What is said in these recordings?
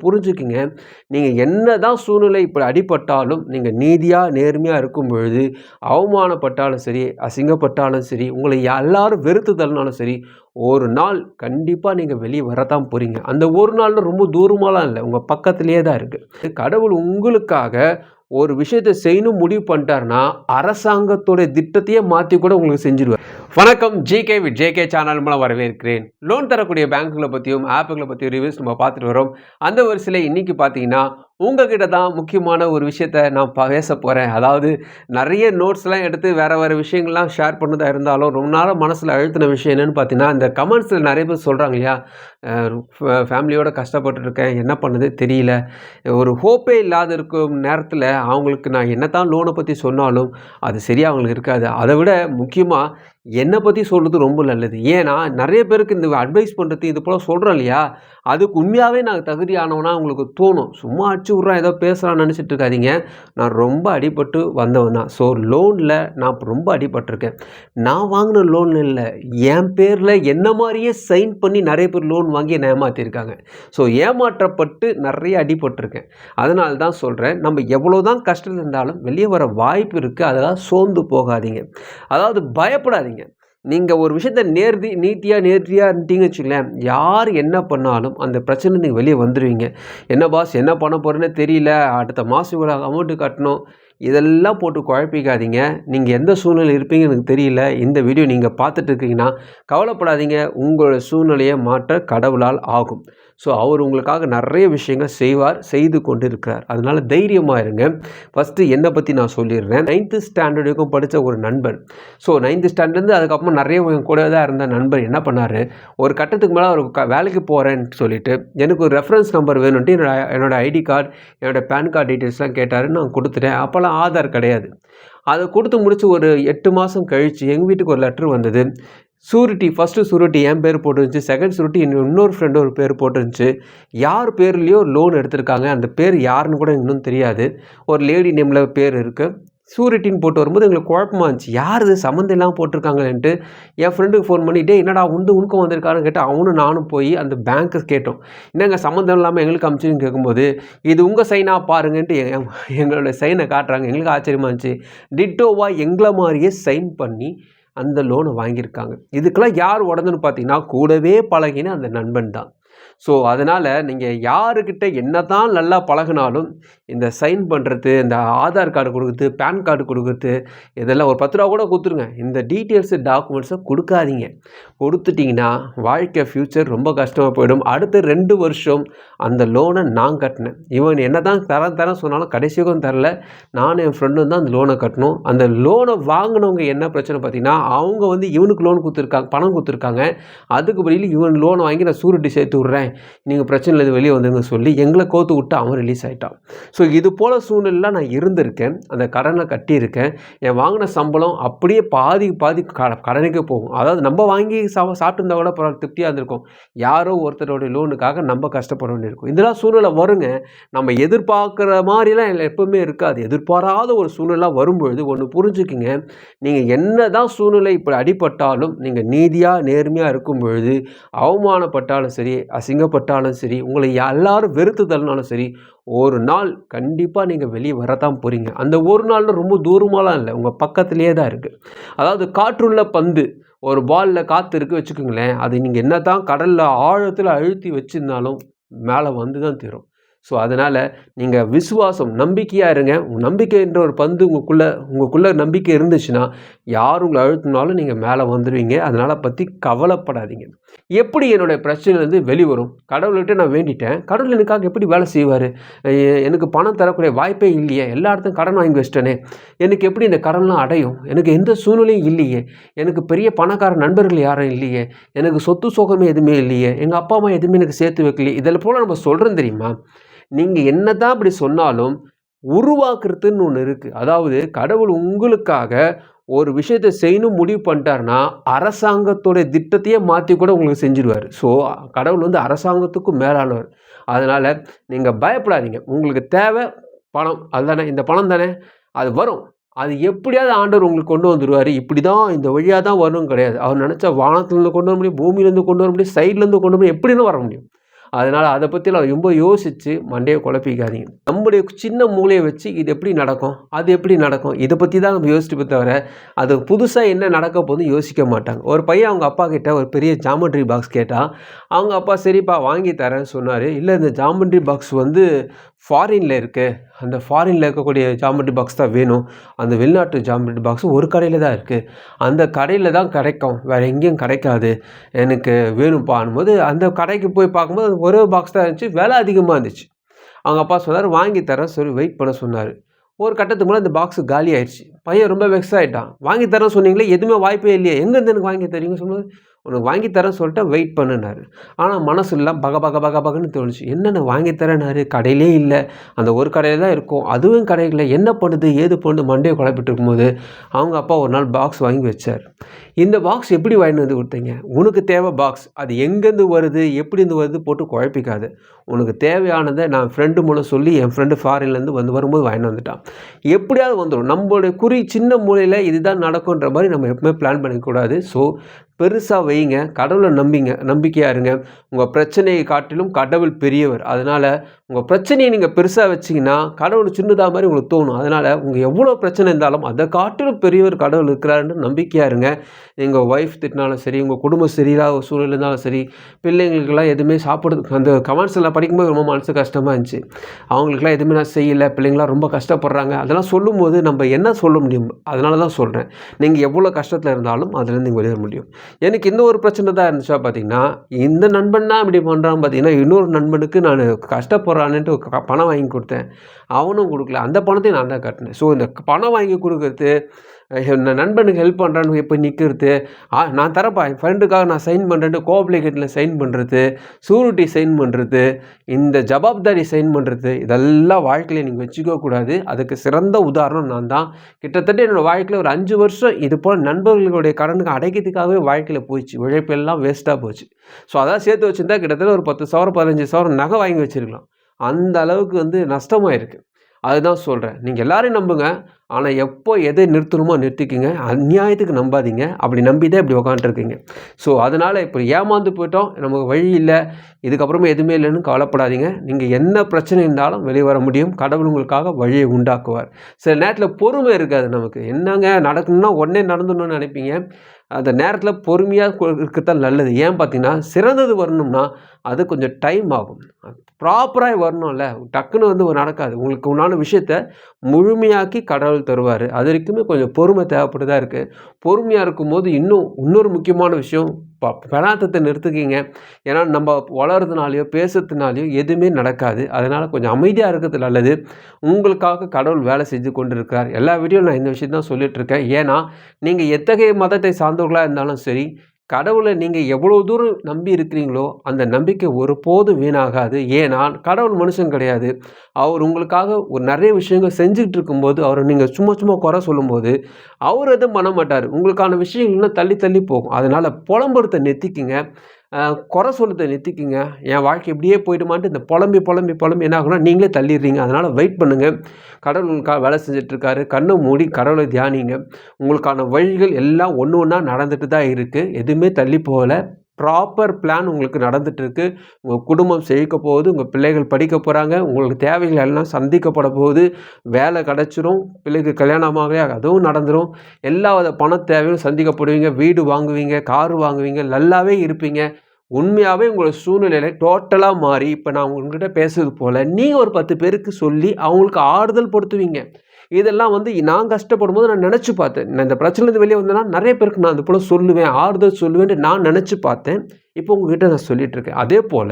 புரிஞ்சுக்குங்க. நீங்க என்னதான் சூழ்நிலை இப்படி அடிபட்டாலும், நீங்க நீதியா, நேர்மையா இருக்கும் பொழுது, அவமானப்பட்டாலும் சரி, அசிங்கப்பட்டாலும் சரி, உங்களை எல்லாரும் வெறுத்து தள்ளினாலும் சரி, ஒரு நாள் கண்டிப்பா நீங்க வெளிய வரத்தான் போறீங்க. அந்த ஒரு நாள்ல ரொம்ப தூரமாலாம் இல்ல. உங்க பக்கத்திலேயே தான் இருக்கு. கடவுள் உங்களுக்காக ஒரு விஷயத்த செய்யணும் முடிவு பண்ணிட்டாருன்னா, அரசாங்கத்தோட திட்டத்தையே மாத்தி கூட உங்களுக்கு செஞ்சுருவாரு. வணக்கம் ஜிகே வித் ஜேகே சேனல் மூலம் வரவேற்கிறேன். லோன் தரக்கூடிய பேங்க்குகளை பற்றியும் ஆப்புகளை பற்றியும் ரிவ்யூஸ் நம்ம பார்த்துட்டு வரோம். அந்த வரிசையில் இன்னைக்கு பார்த்தீங்கன்னா உங்ககிட்ட தான் முக்கியமான ஒரு விஷயத்த நான் பேச போகிறேன். அதாவது நிறைய நோட்ஸ்லாம் எடுத்து வேறு விஷயங்கள்லாம் ஷேர் பண்ணதாக இருந்தாலும் ரொம்ப நாளாக மனசில் அழுத்தின விஷயம் என்னென்னு பார்த்தீங்கன்னா, இந்த கமெண்ட்ஸில் நிறைய பேர் சொல்கிறாங்க இல்லையா, ஃபேமிலியோட கஷ்டப்பட்டுருக்கேன், என்ன பண்ணுது தெரியல, ஒரு ஹோப்பே இல்லாத இருக்கும் நேரத்தில் அவங்களுக்கு நான் என்ன தான் லோனை பற்றி சொன்னாலும் அது சரியாக அவங்களுக்கு இருக்காது. அதை விட முக்கியமாக என்னை பற்றி சொல்கிறது ரொம்ப நல்லது. ஏன்னா நிறைய பேருக்கு இந்த அட்வைஸ் பண்ணுறது இது போல் சொல்கிறோம் இல்லையா, அதுக்கு உண்மையாகவே நான் தகுதியானவனா உங்களுக்கு தோணும். சும்மா அடிச்சு விட்றான் ஏதோ பேசுகிறான்னு நினச்சிட்டு இருக்காதீங்க. நான் ரொம்ப அடிபட்டு வந்தவன் தான். ஸோ லோனில் நான் ரொம்ப அடிபட்டிருக்கேன். நான் வாங்கின லோன் இல்லை, என் பேரில் என்ன மாதிரியே சைன் பண்ணி நிறைய பேர் லோன் வாங்கி என்னை ஏமாற்றிருக்காங்க. ஸோ ஏமாற்றப்பட்டு நிறைய அடிபட்டிருக்கேன். அதனால தான் சொல்கிறேன், நம்ம எவ்வளோ தான் கஷ்டம் இருந்தாலும் வெளியே வர வாய்ப்பு இருக்குது. அதெல்லாம் சோர்ந்து போகாதீங்க, அதாவது பயப்படாதீங்க. நீங்கள் ஒரு விஷயத்த நேர்த்தியாக இருந்தீங்கன்னு வச்சுங்களேன், யார் என்ன பண்ணாலும் அந்த பிரச்சனை நீங்கள் வெளியே வந்துடுவீங்க. என்ன பாஸ் என்ன பண்ண போகிறேன்னு தெரியல, அடுத்த மாதம் இவ்வளோ அமௌண்ட்டு கட்டணும், இதெல்லாம் போட்டு குழப்பிக்காதீங்க. நீங்கள் எந்த சூழ்நிலை இருப்பீங்கன்னு எனக்கு தெரியல. இந்த வீடியோ நீங்கள் பார்த்துட்டு இருக்கீங்கன்னா கவலைப்படாதீங்க, உங்களோட சூழ்நிலையை மாற்ற கடவுளால் ஆகும். ஸோ அவர் உங்களுக்காக நிறைய விஷயங்கள் செய்து கொண்டு இருக்கிறார். அதனால் தைரியமாக இருங்க. ஃபஸ்ட்டு என்னை பற்றி நான் சொல்லிடுறேன். 9th ஸ்டாண்டர்ட் வரைக்கும் படித்த ஒரு நண்பன். ஸோ 9th ஸ்டாண்டர்ட்லேருந்து அதுக்கப்புறம் நிறைய கூட தான் இருந்த நண்பர் என்ன பண்ணார், ஒரு கட்டத்துக்கு மேலே அவர் வேலைக்கு போகிறேன்னு சொல்லிட்டு எனக்கு ஒரு ரெஃபரன்ஸ் நம்பர் வேணும்ன்ட்டு என்னோடய ஐடி கார்டு, என்னோடய பேன் கார்டு டீட்டெயில்ஸ்லாம் கேட்டார். நான் கொடுத்துட்டேன். அப்போல்லாம் ஆதார் கிடையாது. அதை கொடுத்து முடிச்சு ஒரு 8 மாதம் கழித்து எங்கள் வீட்டுக்கு ஒரு லெட்ரு வந்தது. சூரிட்டி, ஃபஸ்ட்டு சூரிட்டி என் பேர் போட்டுருந்துச்சு, செகண்ட் சூரிட்டி இன்னொரு ஃப்ரெண்டு ஒரு பேர் போட்டுருந்துச்சு. யார் பேர்லேயோ லோன் எடுத்திருக்காங்க, அந்த பேர் யாருன்னு கூட இன்னும் தெரியாது. ஒரு லேடி நேமில் பேர் இருக்குது. சூரிட்டின்னு போட்டு வரும்போது எங்களுக்கு குழப்பமாக இருந்துச்சு, யார் இது சம்மந்தம் இல்லாமல் போட்டிருக்காங்களேன்ட்டு என் ஃப்ரெண்டுக்கு ஃபோன் பண்ணிவிட்டு, என்னடா உனக்கும் வந்திருக்காருன்னு கேட்டால் அவனும் நானும் போய் அந்த பேங்க்கு கேட்டோம், என்னங்க சம்மந்தம் இல்லாமல் எங்களுக்கு அமிச்சுன்னு கேட்கும்போது, இது உங்கள் சைனாக பாருங்கன்ட்டு எங்களோட சைனை காட்டுறாங்க. எங்களுக்கு ஆச்சரியமாக இருந்துச்சு. டிட்டோவாக எங்களை மாதிரியே சைன் பண்ணி அந்த லோனை வாங்கியிருக்காங்க. இதுக்கெல்லாம் யார் உடனேன்னு பார்த்தீங்கன்னா கூடவே பழகின அந்த நண்பன் தான். ஸோ அதனால் நீங்கள் யாருக்கிட்ட என்ன தான் நல்லா பழகினாலும் இந்த சைன் பண்ணுறது, இந்த ஆதார் கார்டு கொடுக்குறது, பேன் கார்டு கொடுக்குறது, இதெல்லாம் ஒரு 10 ரூபா கூட கொடுத்துருங்க. இந்த டீட்டெயில்ஸு டாக்குமெண்ட்ஸை கொடுக்காதீங்க. கொடுத்துட்டிங்கன்னா வாழ்க்கை ஃப்யூச்சர் ரொம்ப கஷ்டமாக போயிடும். அடுத்த 2 வருஷம் அந்த லோனை நான் கட்டினேன். இவன் என்ன தான் தரேன் சொன்னாலும் கடைசியும் தரல. நானும் என் ஃப்ரெண்டும் தான் அந்த லோனை கட்டணும். அந்த லோனை வாங்கினவங்க என்ன பிரச்சனை பார்த்தீங்கன்னா, அவங்க இவனுக்கு லோன் கொடுத்துருக்காங்க, பணம் கொடுத்துருக்காங்க. அதுக்கு பதில் இவன் லோனை வாங்கி நான் சூரிட்டி சேர்த்து விட்றேன், நீங்கள் பிரச்சனை இது வெளியே வந்துங்க சொல்லி எங்களை கோத்து விட்டு அவன் ரிலீஸ் ஆகிட்டான். ஸோ இது போல் சூழ்நிலையில் நான் இருந்திருக்கேன். அந்த கடனை கட்டியிருக்கேன். என் வாங்கின சம்பளம் அப்படியே பாதி கடனுக்கே போகும். அதாவது நம்ம வாங்கி சாப்பிட்டு இருந்தால் கூட பரவாயில்ல, திருப்தியாக இருந்திருக்கும். யாரோ ஒருத்தருடைய லோனுக்காக நம்ம கஷ்டப்பட வேண்டியிருக்கும். இதெல்லாம் சூழ்நிலை வருங்க. நம்ம எதிர்பார்க்குற மாதிரிலாம் எப்பவுமே இருக்காது. எதிர்பாராத ஒரு சூழ்நிலை வரும்பொழுது ஒன்று புரிஞ்சுக்கிங்க, நீங்கள் என்ன தான் சூழ்நிலை இப்படி அடிபட்டாலும் நீங்கள் நீதியாக நேர்மையாக இருக்கும் பொழுது, அவமானப்பட்டாலும் சரி, அசிங்கப்பட்டாலும் சரி, உங்களை எல்லாரும் வெறுத்து தள்ளினாலும் சரி, ஒரு நாள் கண்டிப்பாக நீங்கள் வெளியே வரத்தான் போகிறீங்க. அந்த ஒரு நாளில் ரொம்ப தூரமாலாம் இல்லை, உங்கள் பக்கத்துலேயே தான் இருக்குது. அதாவது காற்றுள்ள பந்து, ஒரு பாலில் காற்று இருக்குது வச்சுக்கோங்களேன், அது நீங்கள் என்ன தான் கடலில் ஆழத்தில் அழுத்தி வச்சுருந்தாலும் மேலே வந்து தான் தரும். ஸோ அதனால் நீங்கள் விசுவாசம், நம்பிக்கையாக இருங்க. நம்பிக்கைன்ற ஒரு பந்து உங்களுக்குள்ளே நம்பிக்கை இருந்துச்சுன்னா யார் உங்களை அழுத்தினாலும் நீங்கள் மேலே வந்துடுவீங்க. அதனால் பற்றி கவலைப்படாதீங்க. எப்படி என்னுடைய பிரச்சனைலேருந்து வெளிவரும்? கடவுள்கிட்ட நான் வேண்டிட்டேன், கடவுள் எனக்காக எப்படி வேலை செய்வார்? எனக்கு பணம் தரக்கூடிய வாய்ப்பே இல்லையே, எல்லா இடத்தையும் கடன் வாங்கி வச்சிட்டேனே, எனக்கு எப்படி இந்த கடன்லாம் அடையும்? எனக்கு எந்த சூழ்நிலையும் இல்லையே, எனக்கு பெரிய பணக்கார நண்பர்கள் யாரும் இல்லையே, எனக்கு சொத்து சோகமே எதுவுமே இல்லையே, எங்கள் அப்பா அம்மா எதுவுமே எனக்கு சேர்த்து வைக்கலையே, இதில் போல் நம்ம சொல்கிறோம் தெரியுமா? நீங்கள் என்ன தான் அப்படி சொன்னாலும் உருவாக்குறதுன்னு ஒன்று இருக்குது. அதாவது கடவுள் உங்களுக்காக ஒரு விஷயத்தை செய்யணும் முடிவு பண்ணிட்டாருன்னா அரசாங்கத்தோடைய திட்டத்தையே மாற்றி கூட உங்களுக்கு செஞ்சுடுவார். ஸோ கடவுள் அரசாங்கத்துக்கும் மேலானவர். அதனால் நீங்கள் பயப்படாதீங்க. உங்களுக்கு தேவை பணம், அதுதானே, இந்த பணம் தானே, அது வரும். அது எப்படியாவது ஆண்டவர் உங்களுக்கு கொண்டு வந்துடுவார். இப்படி தான் இந்த வழியாக தான் வரணும் கிடையாது. அவர் நினச்சா வானத்துலேருந்து கொண்டு வர முடியும், பூமியிலேருந்து கொண்டு வர முடியும், சைட்லேருந்து கொண்டு வர முடியும், எப்படின்னு வர முடியும். அதனால் அதை பற்றிலாம் ரொம்ப யோசித்து மண்டையை குழப்பிக்காதீங்க. நம்முடைய சின்ன மூளையை வச்சு இது எப்படி நடக்கும், அது எப்படி நடக்கும், இதை பற்றி தான் நம்ம யோசிச்சுப்பே தவிர அது புதுசாக என்ன நடக்க போகுதுன்னு யோசிக்க மாட்டாங்க. ஒரு பையன் அவங்க அப்பா கிட்ட ஒரு பெரிய ஜாமெட்ரி பாக்ஸ் கேட்டால் அவங்க அப்பா சரிப்பா வாங்கி தரேன்னு சொன்னார். இல்லை, இந்த ஜாமெட்ரி பாக்ஸ் வந்து ஃபாரினில் இருக்குது, அந்த ஃபாரினில் இருக்கக்கூடிய ஜாமெட்ரி பாக்ஸ் தான் வேணும், அந்த வெளிநாட்டு ஜாமெட்ரி பாக்ஸ் ஒரு கடையில் தான் இருக்குது, அந்த கடையில் தான் கிடைக்கும், வேறு எங்கேயும் கிடைக்காது, எனக்கு வேணும்ப்பான்னும் போது அந்த கடைக்கு போய் பார்க்கும்போது அது ஒரே பாக்ஸ் தான் இருந்துச்சு, விலை அதிகமாக இருந்துச்சு. அவங்க அப்பா சொன்னார் வாங்கி தரேன் சொல்லி வெயிட் பண்ண சொன்னார். ஒரு கட்டத்துக்கு மேலே அந்த பாக்ஸு காலி ஆயிடுச்சு. பையன் ரொம்ப வெக்ஸ் ஆகிட்டான். வாங்கி தரேன் சொன்னீங்களே, எதுவுமே வாய்ப்பே இல்லையே, எங்கேருந்து எனக்கு வாங்கி தரீங்கன்னு சொல்லும்போது உனக்கு வாங்கி தரேன்னு சொல்லிட்டு வெயிட் பண்ணுனாரு. ஆனால் மனசுலாம் பகன்னு தோணுச்சு. என்னென்ன வாங்கி தரேன்னாரு, கடையிலே இல்லை, அந்த ஒரு கடையில் தான் இருக்கும், அதுவும் கடையில் என்ன பண்ணுது ஏது பண்ணுது மண்டையை குழப்பிட்டு இருக்கும்போது அவங்க அப்பா ஒரு நாள் பாக்ஸ் வாங்கி வச்சார். இந்த பாக்ஸ் எப்படி வாங்கிட்டு வந்து கொடுத்தீங்க, உனக்கு தேவை பாக்ஸ், அது எங்கேருந்து வருது எப்படிருந்து வருது போட்டு குழப்பிக்காது, உனக்கு தேவையானதை நான் ஃப்ரெண்டு மூலம் சொல்லி என் ஃப்ரெண்டு ஃபாரின்லேருந்து வரும்போது வாங்கிட்டு வந்துட்டான், எப்படியாவது வந்துடும். நம்மளுடைய சின்ன மூலையில் இதுதான் நடக்குன்ற மாதிரி நம்ம எப்பவுமே பிளான் பண்ணிக்கூடாது. ஸோ பெருசாக வைங்க, கடவுளை நம்பிக்கையாக இருங்க. உங்கள் பிரச்சனையை காட்டிலும் கடவுள் பெரியவர். அதனால் உங்கள் பிரச்சனையை நீங்கள் பெருசாக வச்சிங்கன்னா கடவுள் சின்னதாக மாதிரி உங்களுக்கு தோணும். அதனால் உங்கள் எவ்வளோ பிரச்சனை இருந்தாலும் அதை காட்டிலும் பெரியவர் கடவுள் இருக்கிறாருன்னு நம்பிக்கையாக இருங்க. எங்கள் ஒய்ஃப் திட்டினாலும் சரி, உங்கள் குடும்பம் சரியில்லாத சூழ்நிலை இருந்தாலும் சரி, பிள்ளைங்களுக்கெல்லாம் எதுவுமே சாப்பிட்றதுக்கு அந்த கமெண்ட்ஸ் எல்லாம் படிக்கும்போது ரொம்ப மனசு கஷ்டமாக இருந்துச்சு. அவங்களுக்குலாம் எதுவுமே நான் செய்யலை, பிள்ளைங்களாம் ரொம்ப கஷ்டப்படுறாங்க, அதெல்லாம் சொல்லும்போது நம்ம என்ன சொல்ல முடியும்? அதனால தான் சொல்கிறேன், நீங்கள் எவ்வளோ கஷ்டத்தில் இருந்தாலும் அதுலேருந்து நீங்கள் வெளியேற முடியும். எனக்கு இந்த ஒரு பிரச்சனை தான் இருந்துச்சா பார்த்தீங்கன்னா, இந்த நண்பன் தான் இப்படி பண்ணுறான்னு பார்த்தீங்கன்னா, இன்னொரு நண்பனுக்கு நான் கஷ்டப்படுறான்னுட்டு பணம் வாங்கி கொடுத்தேன், அவனும் கொடுக்கல, அந்த பணத்தையும் நான் தான் கட்டினேன். ஸோ இந்த பணம் வாங்கி கொடுக்குறது, இந்த நண்பனுக்கு ஹெல்ப் பண்ணுறான்னு இப்போ நிற்கிறது, நான் தரப்பா என் ஃப்ரெண்டுக்காக நான் சைன் பண்ணுறேன்ட்டு கோஆப்ளிகேட்டில் சைன் பண்ணுறது, ஷூரிட்டி சைன் பண்ணுறது, இந்த ஜவாப்தாரி சைன் பண்ணுறது, இதெல்லாம் வாழ்க்கையில் நீங்கள் வச்சுக்கக்கூடாது. அதுக்கு சிறந்த உதாரணம் நான் தான். கிட்டத்தட்ட என்னோடய வாழ்க்கையில் ஒரு 5 வருஷம் இது போல் நண்பர்களுடைய கடனுக்கு அடைக்கிறதுக்காகவே வாழ்க்கையில் போயிடுச்சு, உழைப்பெல்லாம் வேஸ்ட்டாக போச்சு. ஸோ அதான் சேர்த்து வச்சுருந்தா கிட்டத்தட்ட ஒரு 10,000 15,000 நகை வாங்கி வச்சுருக்கலாம். அந்த அளவுக்கு வந்து நஷ்டமாக இருக்குது. அதுதான் சொல்கிறேன், நீங்கள் எல்லாரையும் நம்புங்க, ஆனால் எப்போ எதை நிறுத்தணுமோ நிறுத்திக்கிங்க, அநியாயத்துக்கு நம்பாதீங்க. அப்படி நம்பி தான் இப்படி உக்காண்ட்ருக்கீங்க. ஸோ அதனால் இப்போ ஏமாந்து போயிட்டோம், நமக்கு வழி இல்லை, இதுக்கப்புறமா எதுவுமே இல்லைன்னு கவலைப்படாதீங்க. நீங்கள் என்ன பிரச்சனை இருந்தாலும் வெளியே வர முடியும், கடவுள் உங்களுக்காக வழியை உண்டாக்குவார். சில நேரத்தில் பொறுமை இருக்காது நமக்கு, என்னங்க நடக்கணும்னா உடனே நடந்துடணும்னு நினைப்பீங்க. அந்த நேரத்தில் பொறுமையாக இருக்கத்தான் நல்லது. ஏன் பார்த்தீங்கன்னா, சிறந்தது வரணும்னா அது கொஞ்சம் டைம் ஆகும், ப்ராப்பராக வரணும்ல, டக்குன்னு வந்து நடக்காது. உங்களுக்கு உண்டான விஷயத்த முழுமையாக்கி கடவுள் தருவார். அது வரைக்குமே கொஞ்சம் பொறுமை தேவைப்படுதா இருக்குது. பொறுமையாக இருக்கும்போது இன்னொரு முக்கியமான விஷயம், பெணாத்தத்தை நிறுத்துக்கிங்க. ஏன்னா நம்ம வளர்றதுனாலையோ பேசுறதுனாலையோ எதுவுமே நடக்காது. அதனால் கொஞ்சம் அமைதியாக இருக்கிறது நல்லது. உங்களுக்காக கடவுள் வேலை செஞ்சு கொண்டு இருக்கிறார். எல்லா வீடியோவில் நான் இந்த விஷயம் தான் சொல்லிகிட்ருக்கேன். ஏன்னா நீங்கள் எத்தகைய மதத்தை சார்ந்தவர்களாக இருந்தாலும் சரி, கடவுளை நீங்கள் எவ்வளோ தூரம் நம்பி இருக்கிறீங்களோ அந்த நம்பிக்கை ஒருபோதும் வீணாகாது. ஏன்னா கடவுள் மனுஷன் கிடையாது. அவர் உங்களுக்காக ஒரு நிறைய விஷயங்கள் செஞ்சுக்கிட்டு இருக்கும்போது அவரை நீங்கள் சும்மா குறை சொல்லும்போது அவர் எதுவும் பண்ண மாட்டார். உங்களுக்கான விஷயங்கள்லாம் தள்ளி போகும். அதனால் புலம்புறத நிறுத்திக்கிங்க, குறை சொல்றதை நிறுத்திக்கிங்க. என் வாழ்க்கை இப்படியே போய்டுமான்ட்டு இந்த புலம்பி என்ன ஆகுனா நீங்களே தள்ளிடுறீங்க. அதனால் வெயிட் பண்ணுங்கள். கடவுள் உங்களுக்காக வேலை செஞ்சிட்ருக்காரு. கண்ணை மூடி கடவுளை தியானிங்க. உங்களுக்கான வழிகள் எல்லாம் ஒன்று ஒன்றா நடந்துட்டு தான் இருக்குது. எதுவுமே தள்ளி போகலை. ப்ராப்பர் பிளான் உங்களுக்கு நடந்துகிட்ருக்கு. உங்கள் குடும்பம் செழிக்க போகுது, உங்கள் பிள்ளைகள் படிக்க போகிறாங்க, உங்களுக்கு தேவைகள் எல்லாம் சந்திக்கப்பட போகுது, வேலை கிடச்சிரும், பிள்ளைக்கு கல்யாணமாகவே அதுவும் நடந்துடும், எல்லா வித பண தேவையும் சந்திக்கப்படுவீங்க, வீடு வாங்குவீங்க, காரு வாங்குவீங்க, நல்லாவே இருப்பீங்க. உண்மையாகவே உங்களோட சூழ்நிலையில டோட்டலாக மாறி இப்போ நான் உங்கள்கிட்ட பேசுறது போல் நீங்கள் ஒரு 10 பேருக்கு சொல்லி அவங்களுக்கு ஆறுதல் படுத்துவீங்க. இதெல்லாம் வந்து நான் கஷ்டப்படும் போது நான் நினச்சி பார்த்தேன். நான் இந்த பிரச்சனைலேருந்து வெளியே வந்தேன்னா நிறைய பேருக்கு நான் அது போல் சொல்லுவேன், ஆறுதல் சொல்லுவேன்ட்டு நான் நினச்சி பார்த்தேன். இப்போ உங்ககிட்ட நான் சொல்லிகிட்ருக்கேன். அதே போல்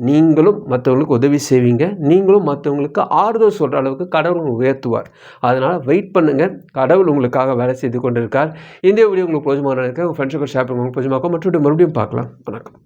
நீங்களும் மற்றவங்களுக்கு உதவி செய்வீங்க, நீங்களும் மற்றவங்களுக்கு ஆறுதல் சொல்கிற அளவுக்கு கடவுள் உயர்த்துவார். அதனால் வெயிட் பண்ணுங்கள். கடவுள் உங்களுக்காக வேலை செய்து கொண்டு இருக்கார். இந்த வீடியோ உங்களுக்கு பிரோஜனமாக இருக்க உங்கள் ஃப்ரெண்ட்ஸுக்கு ஷேர் பண்ணுங்க, உங்களுக்கு பிரோஜனமாக்கும். மற்றொரு மறுபடியும் பார்க்கலாம். வணக்கம்.